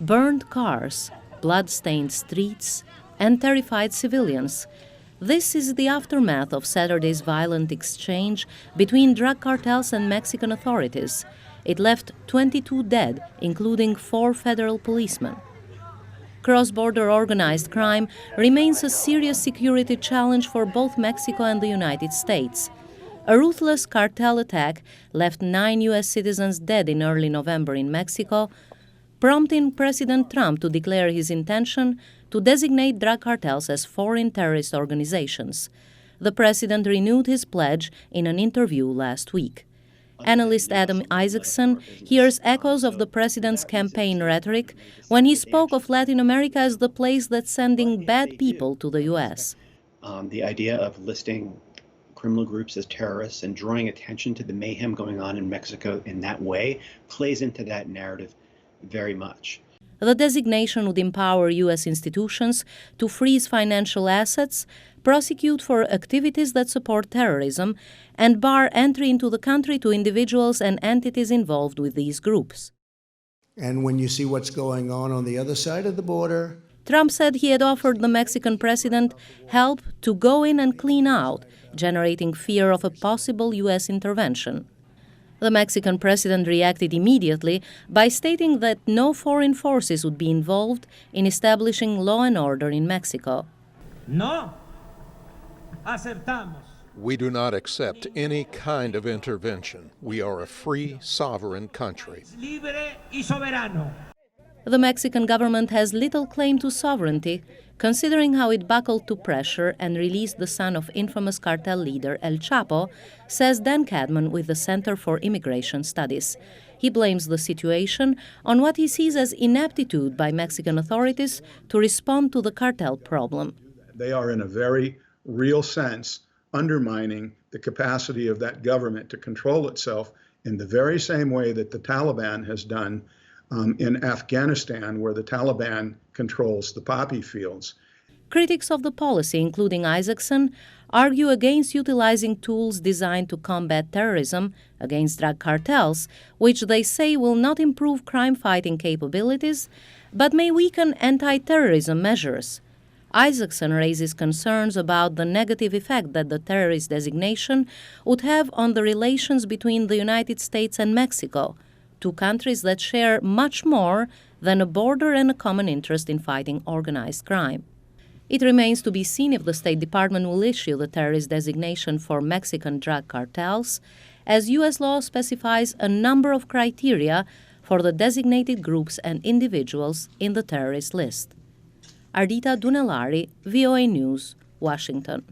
burned cars, blood-stained streets, and terrified civilians. This is the aftermath of Saturday's violent exchange between drug cartels and Mexican authorities. It left 22 dead, including 4 federal policemen. Cross-border organized crime remains a serious security challenge for both Mexico and the United States. A ruthless cartel attack left 9 U.S. citizens dead in early November in Mexico, prompting President Trump to declare his intention to designate drug cartels as foreign terrorist organizations. The president renewed his pledge in an interview last week. Analyst Adam Isacson hears echoes of the president's campaign rhetoric when he spoke of Latin America as the place that's sending bad people to the U.S. The idea of listing criminal groups as terrorists and drawing attention to the mayhem going on in Mexico in that way plays into that narrative very much. The designation would empower U.S. institutions to freeze financial assets, prosecute for activities that support terrorism, and bar entry into the country to individuals and entities involved with these groups. And when you see what's going on the other side of the border, Trump said he had offered the Mexican president help to go in and clean out, generating fear of a possible U.S. intervention. The Mexican president reacted immediately by stating that no foreign forces would be involved in establishing law and order in Mexico. No aceptamos. We do not accept any kind of intervention. We are a free, sovereign country. Libre y soberano. The Mexican government has little claim to sovereignty, considering how it buckled to pressure and released the son of infamous cartel leader El Chapo, says Dan Cadman with the Center for Immigration Studies. He blames the situation on what he sees as ineptitude by Mexican authorities to respond to the cartel problem. They are, in a very real sense, undermining the capacity of that government to control itself in the very same way that the Taliban has done in Afghanistan, where the Taliban controls the poppy fields. Critics of the policy, including Isacson, argue against utilizing tools designed to combat terrorism against drug cartels, which they say will not improve crime-fighting capabilities, but may weaken anti-terrorism measures. Isacson raises concerns about the negative effect that the terrorist designation would have on the relations between the United States and Mexico, two countries that share much more than a border and a common interest in fighting organized crime. It remains to be seen if the State Department will issue the terrorist designation for Mexican drug cartels, as U.S. law specifies a number of criteria for the designated groups and individuals in the terrorist list. Ardita, Dunellari, VOA News, Washington.